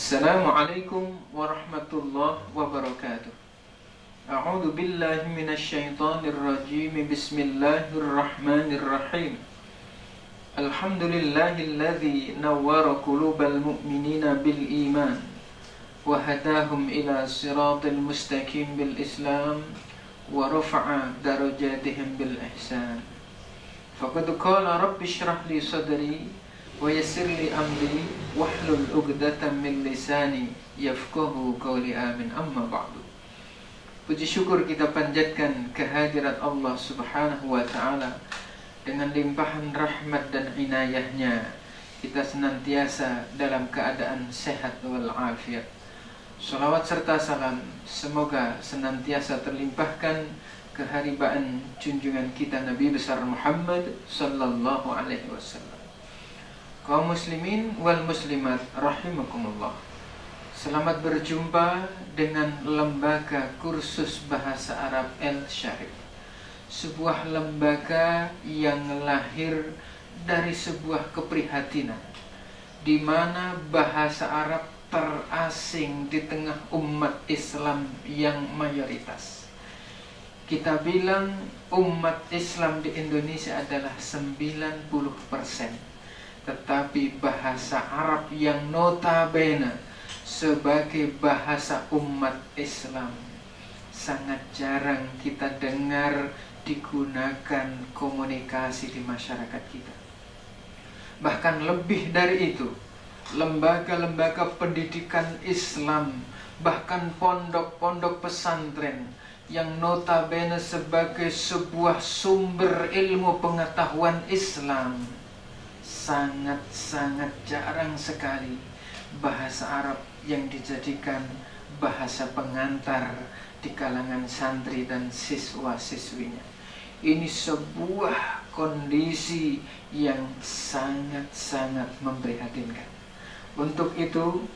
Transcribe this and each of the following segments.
Assalamualaikum warahmatullahi wabarakatuh. A'udzu billahi minasyaitonir rajim. Bismillahirrahmanirrahim. Alhamdulillahilladzi nawwara qulubal mu'minina bil iman wa hadahum ila siratal mustaqim bil islam wa rafa'a darajatihim bil ihsan. Faqad qala rabbi shrah li sadri wa yassir li amri wahlul 'uqdatam min lisani yafqahu qawli, amin, amma ba'du. Puji syukur kita panjatkan kehadirat Allah Subhanahu wa taala. Dengan limpahan rahmat dan inayahnya kita senantiasa dalam keadaan sehat walafiat. Salawat serta salam semoga senantiasa terlimpahkan keharibaan junjungan kita Nabi besar Muhammad sallallahu alaihi wasallam. Kaum muslimin wal muslimat rahimakumullah. Selamat berjumpa dengan lembaga kursus bahasa Arab El-Sharif, sebuah lembaga yang lahir dari sebuah keprihatinan di mana bahasa Arab terasing di tengah umat Islam yang mayoritas. Kita bilang umat Islam di Indonesia adalah 90%. Tetapi bahasa Arab yang notabene sebagai bahasa umat Islam sangat jarang kita dengar digunakan komunikasi di masyarakat kita. Bahkan lebih dari itu, lembaga-lembaga pendidikan Islam, bahkan pondok-pondok pesantren yang notabene sebagai sebuah sumber ilmu pengetahuan Islam, sangat-sangat jarang sekali bahasa Arab yang dijadikan bahasa pengantar di kalangan santri dan siswa-siswinya. Ini sebuah kondisi yang sangat-sangat memprihatinkan. Untuk itu,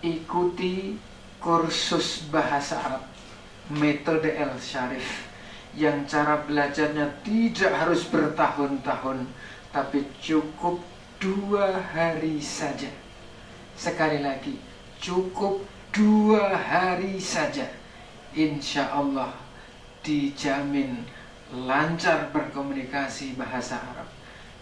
ikuti kursus bahasa Arab metode El-Sharif yang cara belajarnya tidak harus bertahun-tahun, tapi cukup 2 hari saja. Sekali lagi, cukup 2 hari saja. Insya Allah dijamin lancar berkomunikasi bahasa Arab.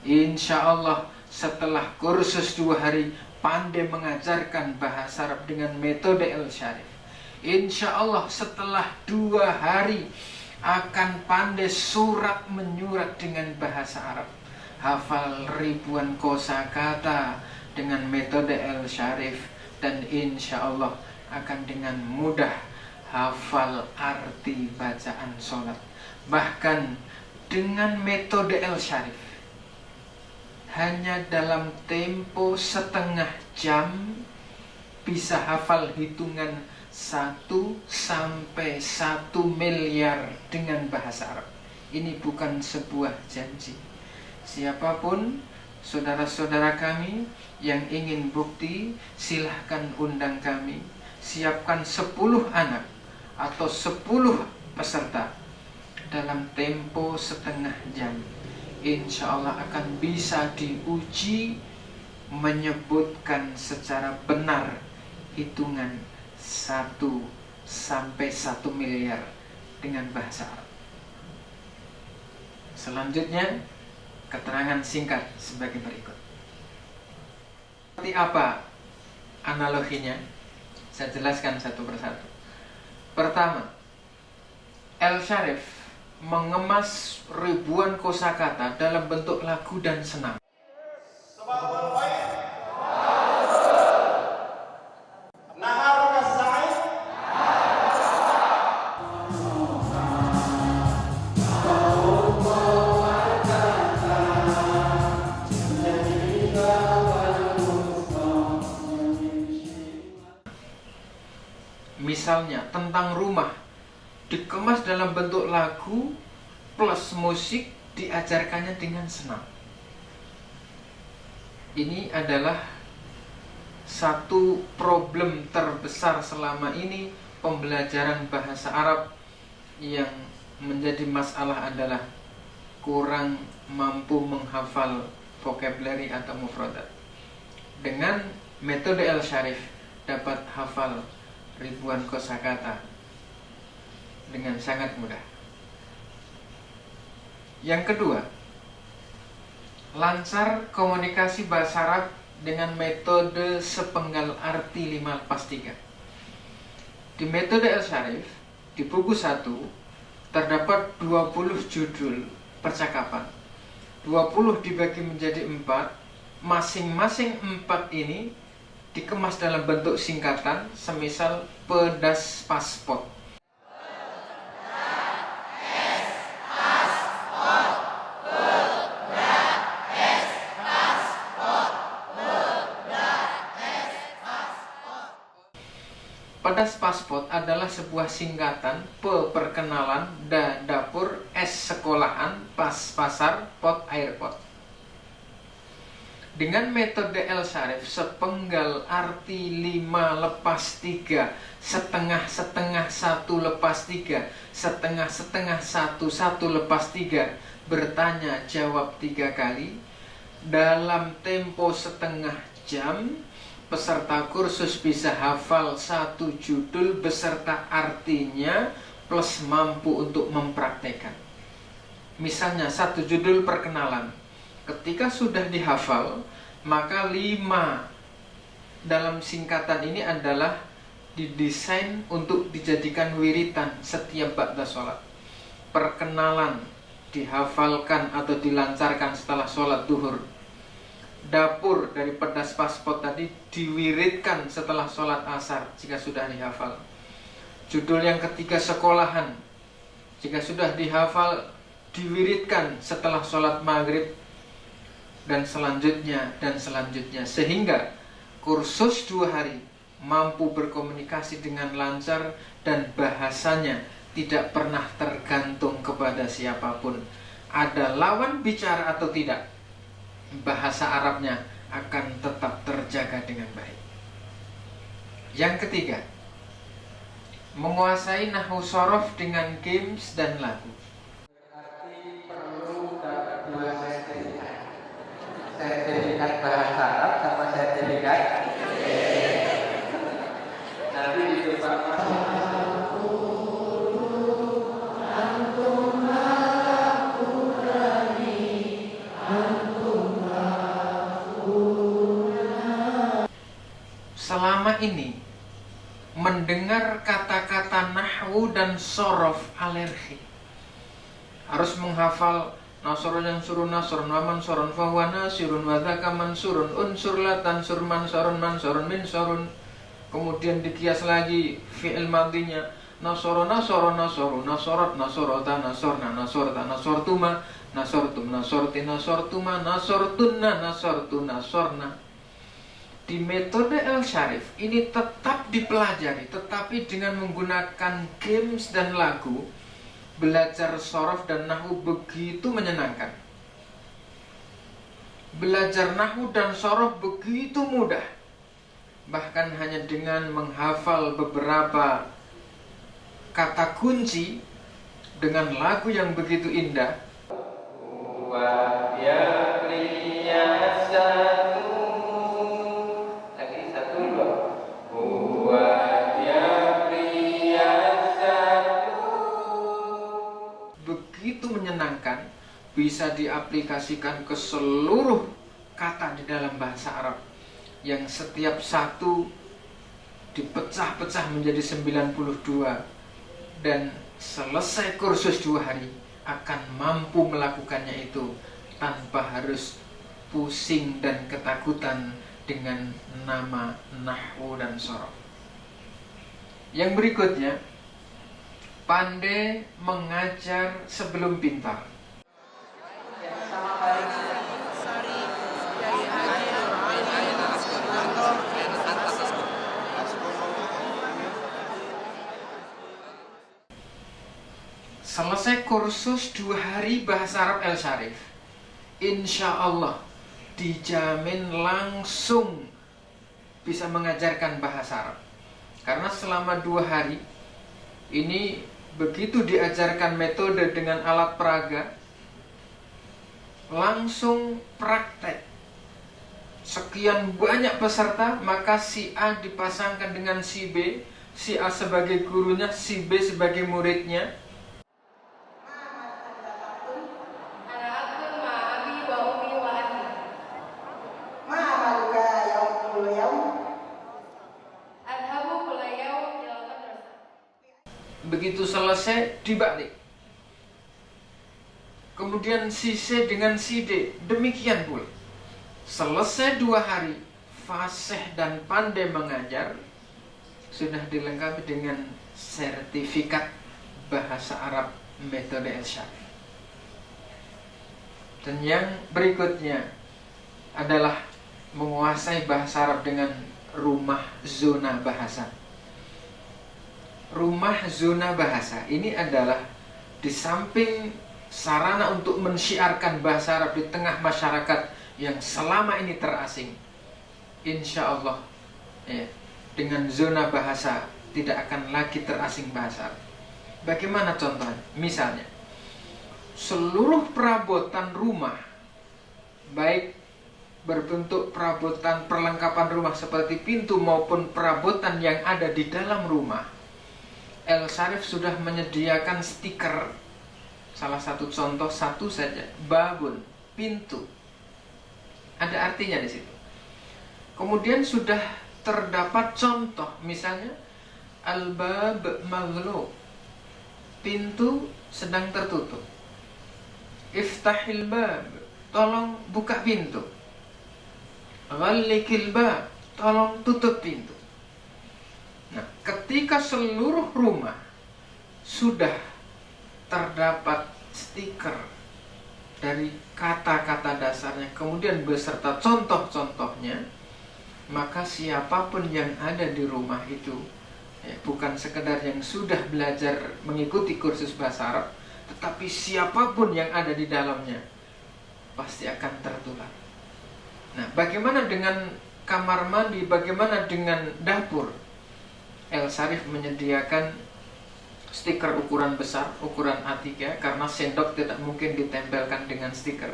Insya Allah setelah kursus 2 hari pandai mengajarkan bahasa Arab dengan metode El-Sharif. Insya Allah setelah 2 hari akan pandai surat menyurat dengan bahasa Arab, hafal ribuan kosakata dengan metode El-Sharif, dan insya Allah akan dengan mudah hafal arti bacaan sholat. Bahkan dengan metode El-Sharif, hanya dalam tempo setengah jam bisa hafal hitungan 1 sampai 1 miliar dengan bahasa Arab. Ini bukan sebuah janji. Siapapun saudara-saudara kami yang ingin bukti, silahkan undang kami. Siapkan 10 anak atau 10 peserta dalam tempo setengah jam. Insya Allah akan bisa diuji menyebutkan secara benar hitungan 1 sampai 1 miliar dengan bahasa Arab. Selanjutnya, keterangan singkat sebagai berikut. Seperti apa analoginya? Saya jelaskan satu persatu. Pertama, El-Sharif mengemas ribuan kosakata dalam bentuk lagu dan senam. Misalnya tentang rumah, dikemas dalam bentuk lagu plus musik, diajarkannya dengan senam. Ini adalah satu problem terbesar selama ini pembelajaran bahasa Arab, yang menjadi masalah adalah kurang mampu menghafal vocabulary atau mufradat. Dengan metode El Syarif dapat hafal ribuan kosakata dengan sangat mudah. Yang kedua, lancar komunikasi bahasa Arab dengan metode sepenggal arti 5 lepas 3. Di metode El Syarif, di buku 1 terdapat 20 judul percakapan. 20 dibagi menjadi 4. Masing-masing 4 ini dikemas dalam bentuk singkatan, semisal pedas paspor. Pedas paspor adalah sebuah singkatan P perkenalan, D dapur, S sekolahan, pas pasar, pot airport. Dengan metode El Syarif sepenggal arti 5 lepas 3, setengah-setengah 1 lepas 3, setengah-setengah 1 lepas 3, bertanya jawab 3 kali dalam tempo setengah jam. Peserta kursus bisa hafal 1 judul beserta artinya plus mampu untuk mempraktekkan. Misalnya 1 judul perkenalan. Ketika sudah dihafal, maka 5 dalam singkatan ini adalah didesain untuk dijadikan wiritan setiap ba'da sholat. Perkenalan dihafalkan atau dilancarkan setelah sholat duhur. Dapur dari pedas paspor tadi diwiridkan setelah sholat asar jika sudah dihafal. Judul yang ketiga sekolahan, jika sudah dihafal diwiridkan setelah sholat maghrib, dan selanjutnya, sehingga kursus 2 hari mampu berkomunikasi dengan lancar dan bahasanya tidak pernah tergantung kepada siapapun. Ada lawan bicara atau tidak, bahasa Arabnya akan tetap terjaga dengan baik. Yang ketiga, menguasai nahwu shorof dengan games dan lagu. Berarti perlu dapat 2 sertifikat. Sertifikat bahasa Arab sama sertifikat nanti di depan selama ini mendengar kata-kata nahwu dan shorof alergi. Harus menghafal nasrun yang surun nasrun wa mansurun fa huwa nasirun wa dzaka mansurun unsur la tansur mansurun mansurun min surun. Kemudian dikias lagi fi'il madhinya nasara nasara nasaru nasarat nasarata nasorna nasorta nasortuma nasortum nasorti nasortuma nasortunna nasortu nasorna. Di metode El Syarif ini tetap dipelajari, tetapi dengan menggunakan games dan lagu. Belajar shorof dan nahwu begitu menyenangkan. Belajar nahwu dan shorof begitu mudah. Bahkan hanya dengan menghafal beberapa kata kunci dengan lagu yang begitu indah. Begitu menyenangkan, bisa diaplikasikan ke seluruh kata di dalam bahasa Arab, yang setiap satu dipecah-pecah menjadi 92, dan selesai kursus 2 hari akan mampu melakukannya itu tanpa harus pusing dan ketakutan dengan nama nahwu dan shorof. Yang berikutnya, pandai mengajar sebelum pintar. Selesai kursus 2 hari bahasa Arab El Syarif, insya Allah dijamin langsung bisa mengajarkan bahasa Arab. Karena selama 2 hari ini begitu diajarkan metode dengan alat peraga, langsung praktek sekian banyak peserta, maka si A dipasangkan dengan si B, si A sebagai gurunya, si B sebagai muridnya. Begitu selesai dibalik. Kemudian si C dengan si D, demikian pula. Selesai 2 hari, fasih dan pandai mengajar, sudah dilengkapi dengan sertifikat bahasa Arab metode El-Sharif. Dan yang berikutnya adalah menguasai bahasa Arab dengan rumah zona bahasa. Rumah zona bahasa ini adalah di samping sarana untuk mensyiarkan bahasa Arab di tengah masyarakat yang selama ini terasing, insya Allah ya, dengan zona bahasa tidak akan lagi terasing bahasa Arab. Bagaimana contohnya? Misalnya, seluruh perabotan rumah, baik berbentuk perabotan perlengkapan rumah seperti pintu maupun perabotan yang ada di dalam rumah, El-Sharif sudah menyediakan stiker. Salah satu contoh satu saja, babun, pintu, ada artinya di situ. Kemudian sudah terdapat contoh, misalnya al-bab maghlub, pintu sedang tertutup. Iftahil bab, tolong buka pintu. Ghallikil bab, tolong tutup pintu. Nah, ketika seluruh rumah sudah terdapat stiker dari kata-kata dasarnya, kemudian beserta contoh-contohnya, maka siapapun yang ada di rumah itu ya, bukan sekedar yang sudah belajar mengikuti kursus bahasa Arab, tetapi siapapun yang ada di dalamnya pasti akan tertular. Nah, bagaimana dengan kamar mandi, bagaimana dengan dapur? El-Sharif menyediakan stiker ukuran besar, ukuran A3, karena sendok tidak mungkin ditempelkan dengan stiker,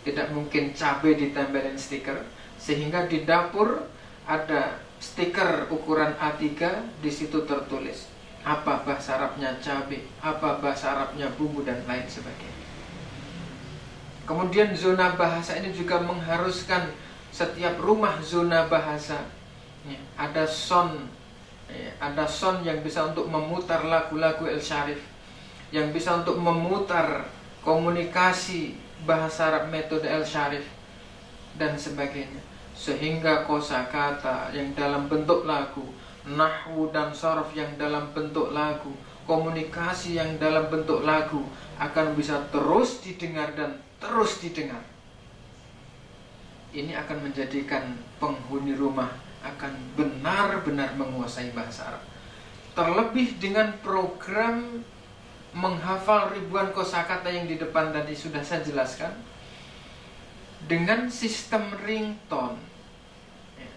tidak mungkin cabai ditempelin stiker, sehingga di dapur ada stiker ukuran A3, di situ tertulis apa bahasa Arabnya cabai, apa bahasa Arabnya bumbu, dan lain sebagainya. Kemudian zona bahasa ini juga mengharuskan setiap rumah zona bahasa ya, ada sound yang bisa untuk memutar lagu-lagu El-Sharif, yang bisa untuk memutar komunikasi bahasa Arab metode El-Sharif dan sebagainya, sehingga kosakata yang dalam bentuk lagu, nahwu dan sorof yang dalam bentuk lagu, komunikasi yang dalam bentuk lagu akan bisa terus didengar dan terus didengar. Ini akan menjadikan penghuni rumah akan benar-benar menguasai bahasa Arab. Terlebih dengan program menghafal ribuan kosakata yang di depan tadi sudah saya jelaskan, dengan sistem ringtone.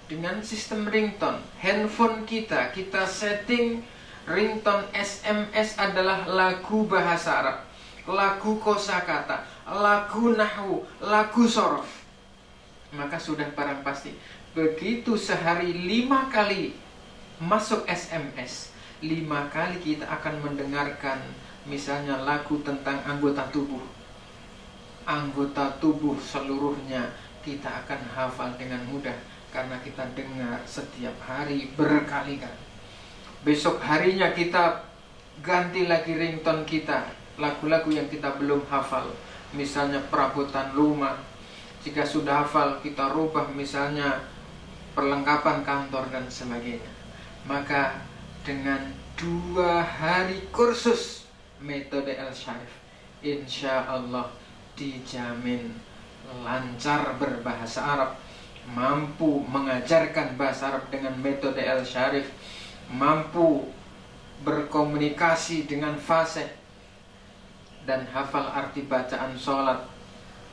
Dengan sistem ringtone, handphone kita setting ringtone SMS adalah lagu bahasa Arab, lagu kosakata, lagu nahwu, lagu sorof. Maka sudah barang pasti, begitu sehari 5 kali masuk SMS, 5 kali kita akan mendengarkan misalnya lagu tentang anggota tubuh. Anggota tubuh seluruhnya kita akan hafal dengan mudah karena kita dengar setiap hari berkali-kali. Besok harinya kita ganti lagi ringtone kita, lagu-lagu yang kita belum hafal, misalnya perabotan rumah. Jika sudah hafal, kita rubah misalnya perlengkapan kantor dan sebagainya. Maka dengan 2 hari kursus metode El-Sharif, insya Allah dijamin lancar berbahasa Arab, mampu mengajarkan bahasa Arab dengan metode El-Sharif, mampu berkomunikasi dengan fasih dan hafal arti bacaan sholat,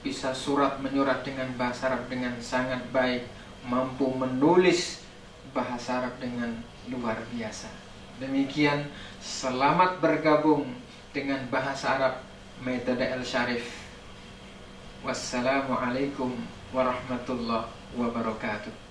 bisa surat menyurat dengan bahasa Arab dengan sangat baik, mampu menulis bahasa Arab dengan luar biasa. Demikian, selamat bergabung dengan bahasa Arab metode El-Sharif. Wassalamualaikum warahmatullahi wabarakatuh.